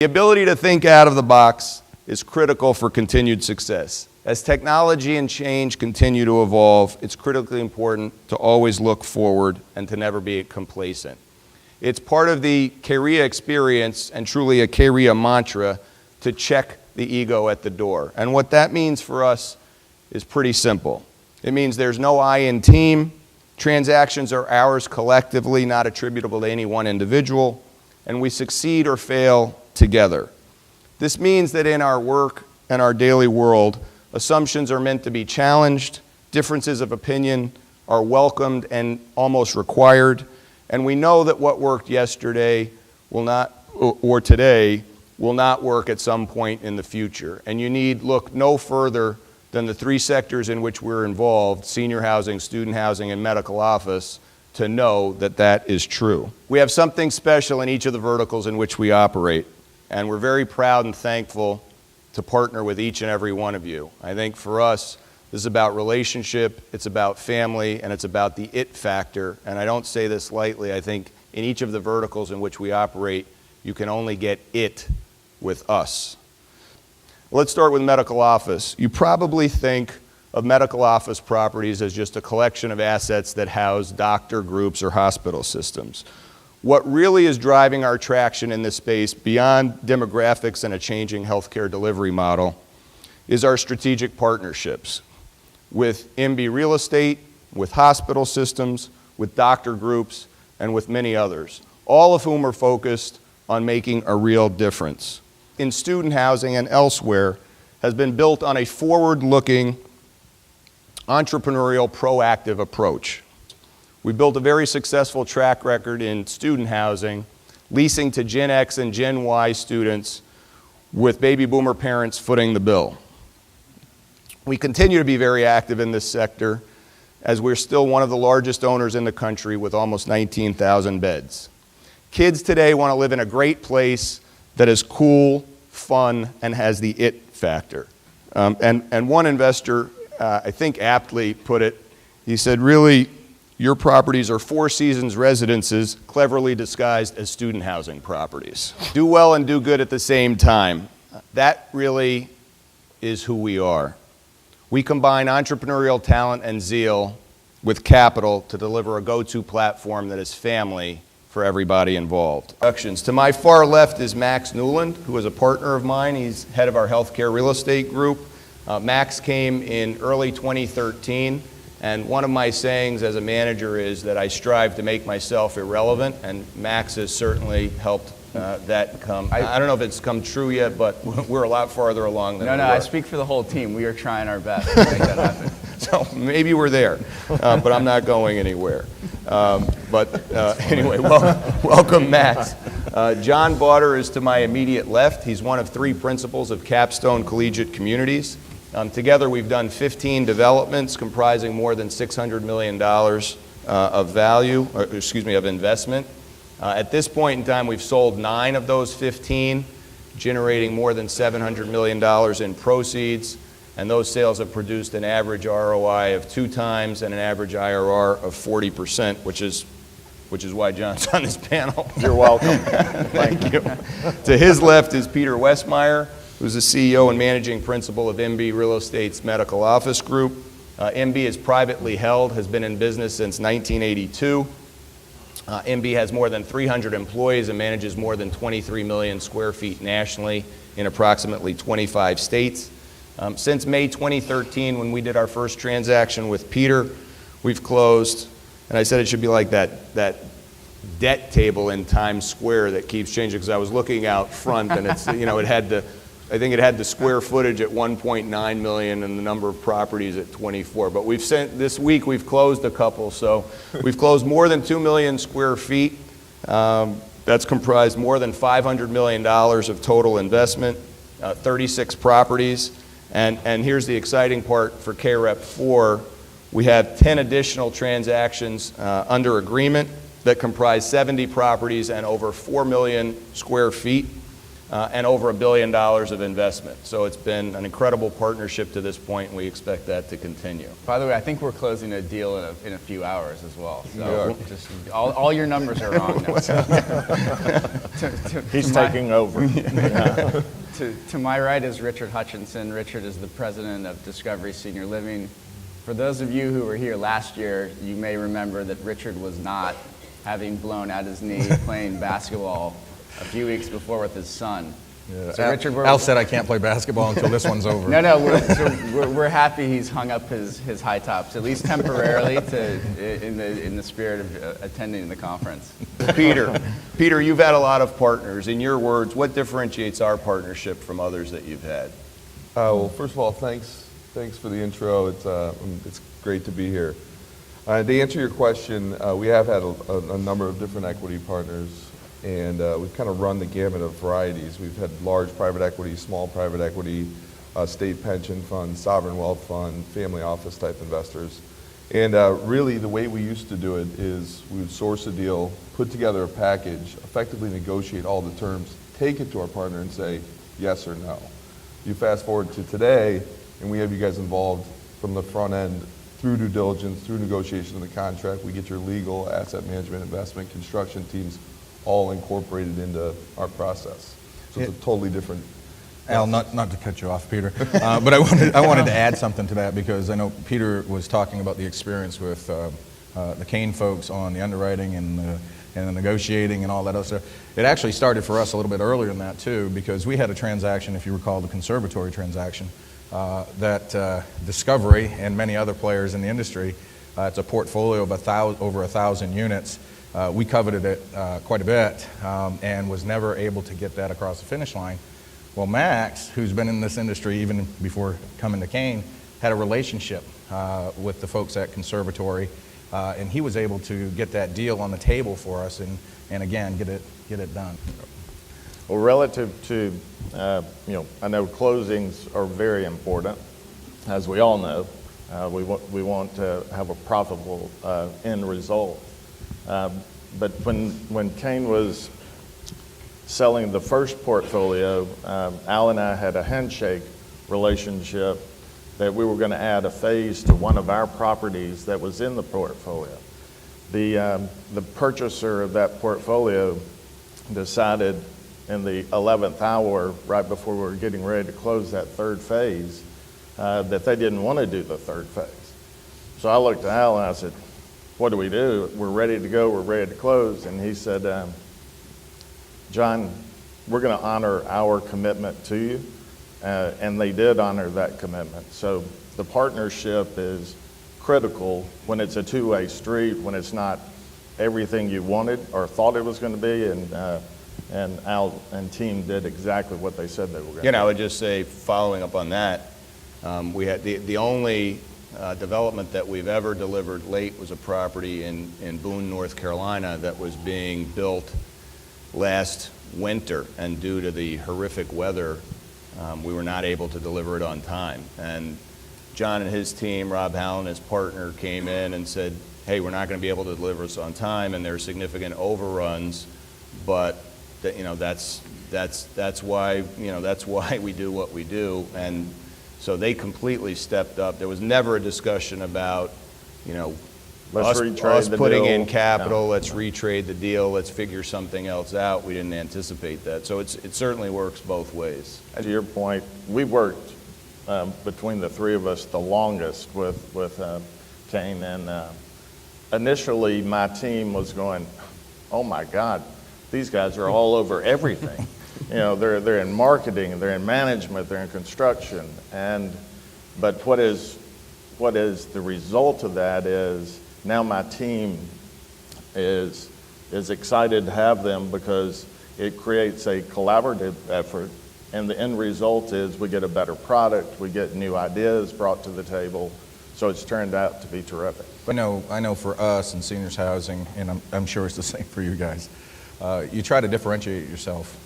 The ability to think out of the box is critical for continued success. As technology and change continue to evolve, it's critically important to always look forward and to never be complacent. It's part of the CAREA experience and truly a CAREA mantra to check the ego at the door. And what that means for us is pretty simple. It means there's no I in team. Transactions are ours collectively, not attributable to any one individual, and we succeed or fail together. This means that in our work and our daily world, assumptions are meant to be challenged, differences of opinion are welcomed and almost required, and we know that what worked yesterday will not, or today, will not work at some point in the future. And you need look no further than the three sectors in which we're involved, senior housing, student housing, and medical office, to know that that is true. We have something special in each of the verticals in which we operate, and we're very proud and thankful to partner with each and every one of you. I think for us, this is about relationship, it's about family, and it's about the it factor. And I don't say this lightly. I think in each of the verticals in which we operate, you can only get it with us. Let's start with medical office. You probably think of medical office properties as just a collection of assets that house doctor groups or hospital systems. What really is driving our traction in this space, beyond demographics and a changing healthcare delivery model, is our strategic partnerships with MB Real Estate, with hospital systems, with doctor groups, and with many others, all of whom are focused on making a real difference. In student housing and elsewhere, has been built on a forward-looking, entrepreneurial, proactive approach. We built a very successful track record in student housing, leasing to Gen X and Gen Y students, with baby boomer parents footing the bill. We continue to be very active in this sector, as we're still one of the largest owners in the country with almost 19,000 beds. Kids today want to live in a great place that is cool, fun, and has the it factor. And one investor, I think aptly put it, he said, really, your properties are Four Seasons residences cleverly disguised as student housing properties. Do well and do good at the same time. That really is who we are. We combine entrepreneurial talent and zeal with capital to deliver a go-to platform that is family for everybody involved. To my far left is Max Newland, who is a partner of mine. He's head of our healthcare real estate group. Max came in early 2013. And one of my sayings as a manager is that I strive to make myself irrelevant, and Max has certainly helped that come. I don't know if it's come true yet, but we're a lot farther along than we were. I speak for the whole team. We are trying our best to make that happen. So maybe we're there, but I'm not going anywhere. Anyway, welcome, Max. John Bauder is to my immediate left. He's one of three principals of Capstone Collegiate Communities. Together, we've done 15 developments comprising more than $600 million of investment. At this point in time, we've sold 9 of those 15, generating more than $700 million in proceeds, and those sales have produced an average ROI of 2 times and an average IRR of 40%, which is why John's on this panel. You're welcome. Thank you. To his left is Peter Westmeyer, who's the CEO and managing principal of MB Real Estate's medical office group. MB is privately held, has been in business since 1982. MB has more than 300 employees and manages more than 23 million square feet nationally in approximately 25 states. Since May 2013, when we did our first transaction with Peter, we've closed, and I said it should be like that debt table in Times Square that keeps changing, because I was looking out front and it's, I think it had the square footage at 1.9 million and the number of properties at 24. But this week we've closed a couple, so we've closed more than 2 million square feet. That's comprised more than $500 million of total investment, 36 properties. And here's the exciting part for KREP 4. We have 10 additional transactions under agreement that comprise 70 properties and over 4 million square feet. and over $1 billion of investment. So it's been an incredible partnership to this point, and we expect that to continue. By the way, I think we're closing a deal in a few hours as well. We So are. just all your numbers are wrong. No. He's taking over. To my right is Richard Hutchinson. Richard is the president of Discovery Senior Living. For those of you who were here last year, you may remember that Richard was not, having blown out his knee playing basketball a few weeks before with his son. Yeah. So Richard, Al said I can't play basketball until this one's over. No, we're happy he's hung up his high tops, at least temporarily, in the spirit of attending the conference. Peter, you've had a lot of partners. In your words, what differentiates our partnership from others that you've had? Well, first of all, thanks for the intro. It's great to be here. To answer your question, we have had a number of different equity partners, and we've kind of run the gamut of varieties. We've had large private equity, small private equity, state pension funds, sovereign wealth fund, family office type investors. And really the way we used to do it is we would source a deal, put together a package, effectively negotiate all the terms, take it to our partner and say yes or no. You fast forward to today, and we have you guys involved from the front end through due diligence, through negotiation of the contract. We get your legal, asset management, investment, construction teams all incorporated into our process. So it's a totally different. Al, not to cut you off, Peter, but I wanted to add something to that because I know Peter was talking about the experience with the Kane folks on the underwriting and the negotiating and all that other stuff. It actually started for us a little bit earlier than that too, because we had a transaction, if you recall, the conservatory transaction, that Discovery and many other players in the industry, it's a portfolio of over 1,000 units. We coveted it quite a bit and was never able to get that across the finish line. Well, Max, who's been in this industry even before coming to Kane, had a relationship with the folks at Conservatory, and he was able to get that deal on the table for us and again, get it done. Well, relative to, I know closings are very important, as we all know. We want to have a profitable end result. But when Kane was selling the first portfolio, Al and I had a handshake relationship that we were going to add a phase to one of our properties that was in the portfolio. The purchaser of that portfolio decided in the 11th hour, right before we were getting ready to close that third phase, that they didn't want to do the third phase. So I looked at Al and I said, what do we do? We're ready to go, we're ready to close. And he said, John, we're going to honor our commitment to you. And they did honor that commitment. So the partnership is critical when it's a two-way street, when it's not everything you wanted or thought it was going to be. And Al and team did exactly what they said they were going to do. I would just say, following up on that, we had the only development that we've ever delivered late was a property in Boone, North Carolina that was being built last winter, and due to the horrific weather, we were not able to deliver it on time. And John and his team, Rob Hallen, his partner, came in and said, hey, we're not going to be able to deliver this on time, and there are significant overruns, but that's why we do what we do. And so they completely stepped up. There was never a discussion about, Let's us retrade the putting deal. in capital, No. let's retrade the deal, let's figure something else out. We didn't anticipate that. So it certainly works both ways. And to your point, we worked between the three of us the longest with Kane. And initially, my team was going, oh my God, these guys are all over everything. They're in marketing, they're in management, they're in construction. But what is the result of that is now my team is excited to have them because it creates a collaborative effort, and the end result is we get a better product, we get new ideas brought to the table, so it's turned out to be terrific. I know for us in seniors housing, and I'm sure it's the same for you guys, you try to differentiate yourself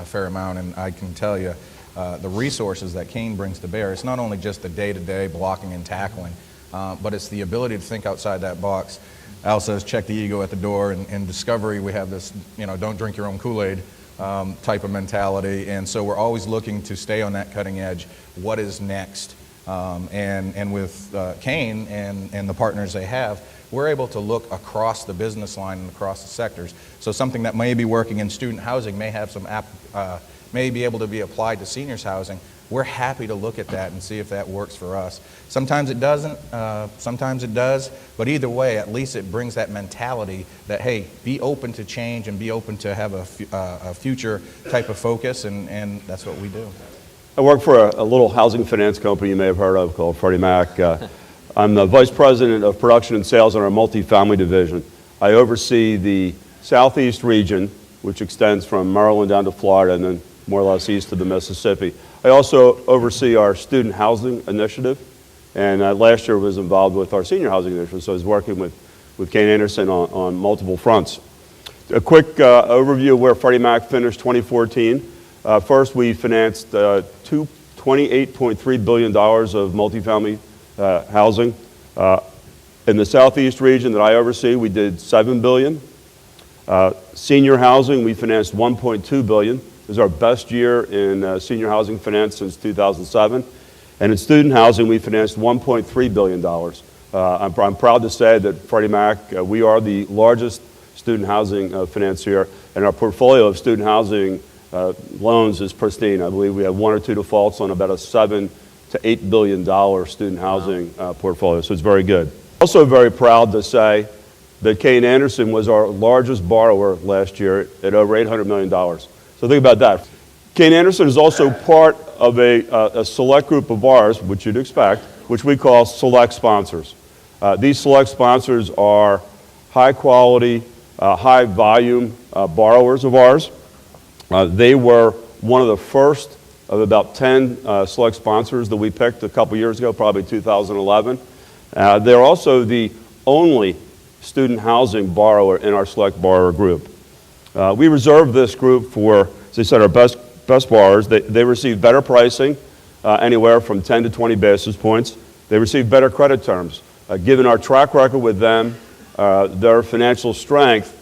a fair amount, and I can tell you the resources that Kane brings to bear, it's not only just the day-to-day blocking and tackling, but it's the ability to think outside that box. Al says check the ego at the door, and in Discovery we have this, don't drink your own Kool-Aid. type of mentality, and so we're always looking to stay on that cutting edge. What is next? And with Kane and the partners they have, we're able to look across the business line and across the sectors. So something that may be working in student housing may have may be able to be applied to seniors housing. We're happy to look at that and see if that works for us. Sometimes it doesn't, sometimes it does, but either way, at least it brings that mentality that, hey, be open to change and be open to have a future type of focus, and that's what we do. I work for a little housing finance company you may have heard of called Freddie Mac. I'm the Vice President of Production and Sales in our multifamily division. I oversee the Southeast region, which extends from Maryland down to Florida and then more or less east of the Mississippi. I also oversee our student housing initiative, and last year was involved with our senior housing initiative, so I was working with Kane Anderson on multiple fronts. A quick overview of where Freddie Mac finished 2014. First, we financed $28.3 billion of multifamily housing. In the Southeast region that I oversee, we did $7 billion. Senior housing, we financed $1.2 billion. It was our best year in senior housing finance since 2007. And in student housing, we financed $1.3 billion. I'm proud to say that Freddie Mac, we are the largest student housing financier, and our portfolio of student housing loans is pristine. I believe we have one or two defaults on about a $7 to $8 billion student housing portfolio, so it's very good. Also very proud to say that Kane Anderson was our largest borrower last year at over $800 million. So think about that. Kane Anderson is also part of a select group of ours, which you'd expect, which we call select sponsors. These select sponsors are high quality, high volume borrowers of ours. They were one of the first of about 10 select sponsors that we picked a couple years ago, probably 2011. They're also the only student housing borrower in our select borrower group. We reserve this group for, as I said, our best borrowers. They receive better pricing, anywhere from 10 to 20 basis points. They receive better credit terms. Given our track record with them, their financial strength,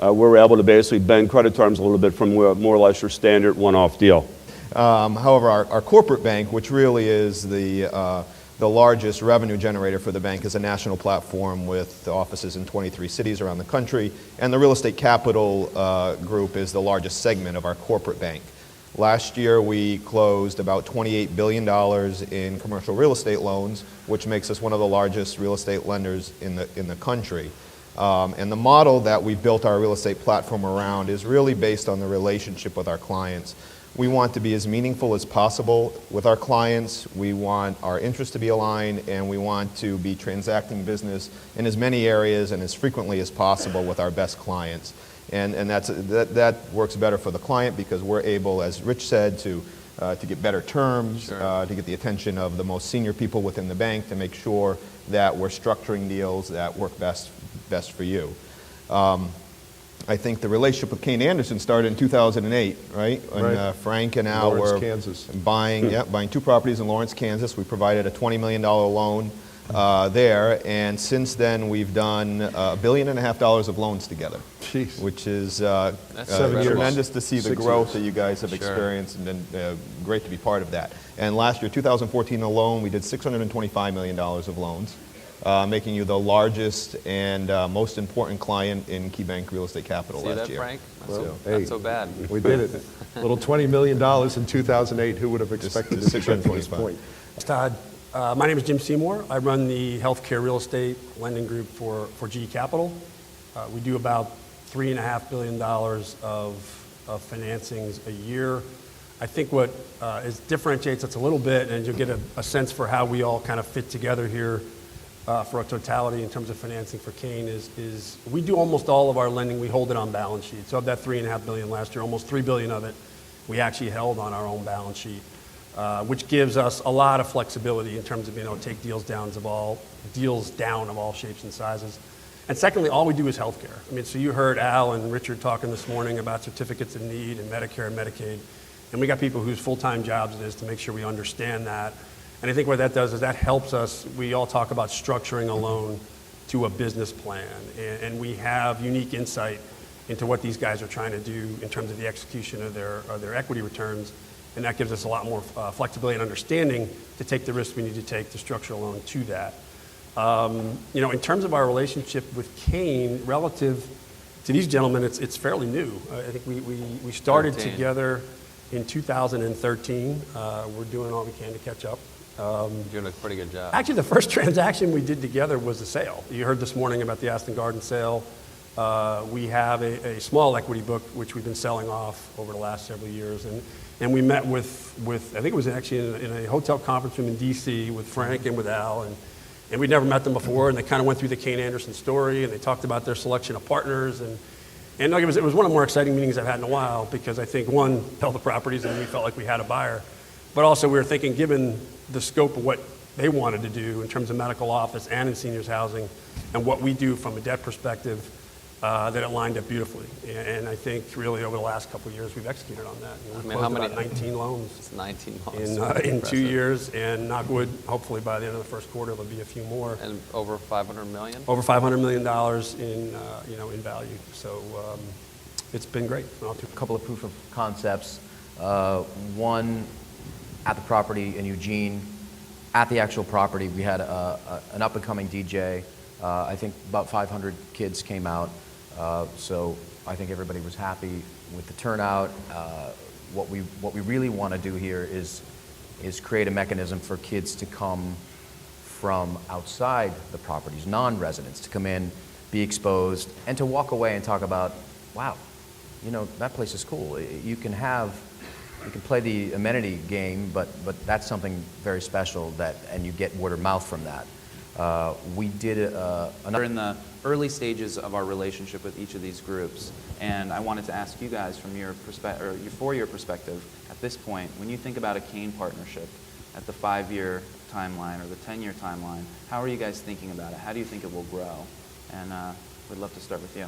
we're able to basically bend credit terms a little bit from more or less your standard one-off deal. However, our corporate bank, which really is the largest revenue generator for the bank, is a national platform with offices in 23 cities around the country, and the real estate capital group is the largest segment of our corporate bank. Last year, we closed about $28 billion in commercial real estate loans, which makes us one of the largest real estate lenders in the country. And the model that we built our real estate platform around is really based on the relationship with our clients. We want to be as meaningful as possible with our clients. We want our interests to be aligned, and we want to be transacting business in as many areas and as frequently as possible with our best clients. And that works better for the client because we're able, as Rich said, to get better terms, to get the attention of the most senior people within the bank, to make sure that we're structuring deals that work best for you. I think the relationship with Kane Anderson started in 2008, right? When Frank and Al were buying two properties in Lawrence, Kansas. We provided a $20 million loan there, and since then we've done $1.5 billion of loans together. Jeez. Which is 7 years. tremendous to see the 6 growth years. that you guys have experienced, and great to be part of that. And last year, 2014 alone, we did $625 million of loans, making you the largest and most important client in KeyBank Real Estate Capital last year. Frank? Well, Not so bad. We did it. Little $20 million in 2008. Who would have expected to get to this point? Todd. My name is Jim Seymour. I run the healthcare real estate lending group for GE Capital. We do about $3.5 billion of financings a year. I think what differentiates us a little bit, and you'll get a sense for how we all kind of fit together here for a totality in terms of financing for Kane, is we do almost all of our lending, we hold it on balance sheet. So of that $3.5 billion last year, almost $3 billion of it we actually held on our own balance sheet. Which gives us a lot of flexibility in terms of being able to take deals down of all shapes and sizes. And secondly, all we do is healthcare. I mean, so you heard Al and Richard talking this morning about certificates of need and Medicare and Medicaid. And we got people whose full-time jobs it is to make sure we understand that. And I think what that does is that helps us. We all talk about structuring a loan to a business plan. And we have unique insight into what these guys are trying to do in terms of the execution of their equity returns. And that gives us a lot more flexibility and understanding to take the risk we need to take to structure a loan to that. In terms of our relationship with Kane, relative to these gentlemen, it's fairly new. I think we started 13. together in 2013. We're doing all we can to catch up. Doing a pretty good job. Actually, the first transaction we did together was a sale. You heard this morning about the Aston Garden sale. We have a small equity book, which we've been selling off over the last several years. And we met with I think it was actually in a hotel conference room in D.C. with Frank and with Al. And we'd never met them before. And they kind of went through the Kane Anderson story. And they talked about their selection of partners. And like, it was one of the more exciting meetings I've had in a while, because I think, one, held the properties and we felt like we had a buyer. But also we were thinking, given the scope of what they wanted to do in terms of medical office and in seniors housing and what we do from a debt perspective, that it lined up beautifully. And I think really over the last couple of years we've executed on that. We've mean, closed how many- about 19 loans It's 19 months. in Impressive. 2 years, and knock wood, hopefully by the end of the first quarter there'll be a few more. And over 500 million? Over $500 million in value. So it's been great. A couple of proof of concepts. One at the property in Eugene. At the actual property, we had an up-and-coming DJ. I think about 500 kids came out. So I think everybody was happy with the turnout. What we really want to do here is create a mechanism for kids to come from outside the properties, non-residents, to come in, be exposed, and to walk away and talk about, wow, that place is cool. You can play the amenity game, but that's something very special and you get word of mouth from that. We did We're in the early stages of our relationship with each of these groups, and I wanted to ask you guys from your perspective, at this point, when you think about a Kane partnership at the 5-year timeline or the 10-year timeline, how are you guys thinking about it? How do you think it will grow? And we'd love to start with you.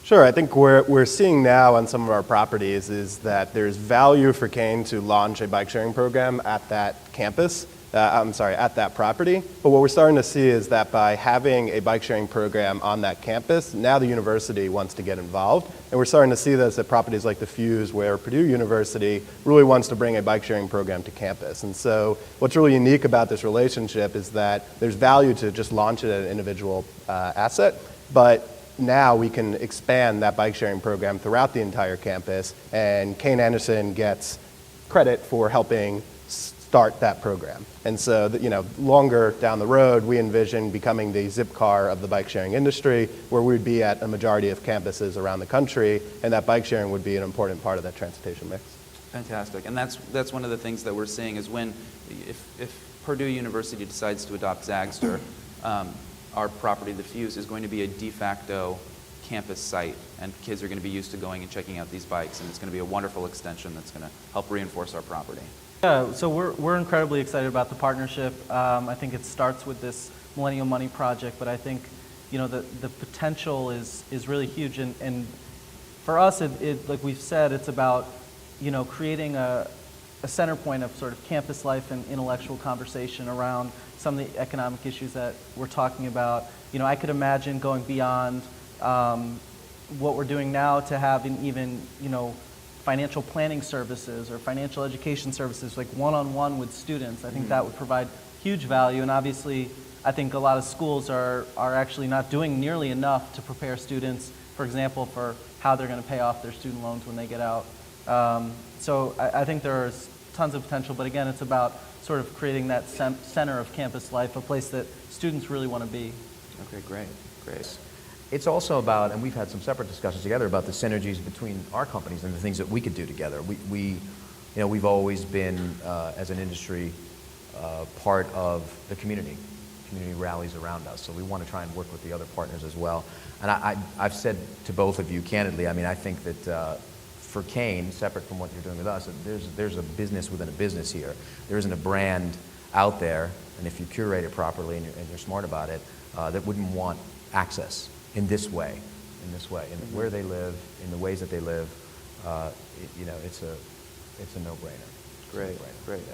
Sure. I think we're seeing now on some of our properties is that there's value for Kane to launch a bike sharing program at that campus. At that property. But what we're starting to see is that by having a bike sharing program on that campus, now the university wants to get involved. And we're starting to see this at properties like the Fuse, where Purdue University really wants to bring a bike sharing program to campus. And so what's really unique about this relationship is that there's value to just launch it at an individual asset, but now we can expand that bike sharing program throughout the entire campus, and Kane Anderson gets credit for helping start that program. And so, longer down the road, we envision becoming the zip car of the bike sharing industry, where we'd be at a majority of campuses around the country, and that bike sharing would be an important part of that transportation mix. Fantastic. And that's one of the things that we're seeing is if Purdue University decides to adopt Zagster, our property, the Fuse, is going to be a de facto campus site, and kids are going to be used to going and checking out these bikes, and it's going to be a wonderful extension that's going to help reinforce our property. Yeah, so we're incredibly excited about the partnership. I think it starts with this Millennial Money project, but I think the potential is really huge. And for us, it like we've said, it's about creating a center point of sort of campus life and intellectual conversation around some of the economic issues that we're talking about. I could imagine going beyond what we're doing now to having even financial planning services or financial education services, like one-on-one with students. I think that would provide huge value. And obviously, I think a lot of schools are actually not doing nearly enough to prepare students, for example, for how they're going to pay off their student loans when they get out. So I think there's tons of potential, but again, it's about sort of creating that center of campus life, a place that students really want to be. Okay, great. It's also about, and we've had some separate discussions together about the synergies between our companies and the things that we could do together. We've always been, as an industry, part of the community. Community rallies around us, so we want to try and work with the other partners as well. And I've said to both of you candidly, I think that for Kane, separate from what you're doing with us, there's a business within a business here. There isn't a brand out there, and if you curate it properly and you're smart about it, that wouldn't want access in this way, in where they live, in the ways that they live. It's a no-brainer. Great. Well.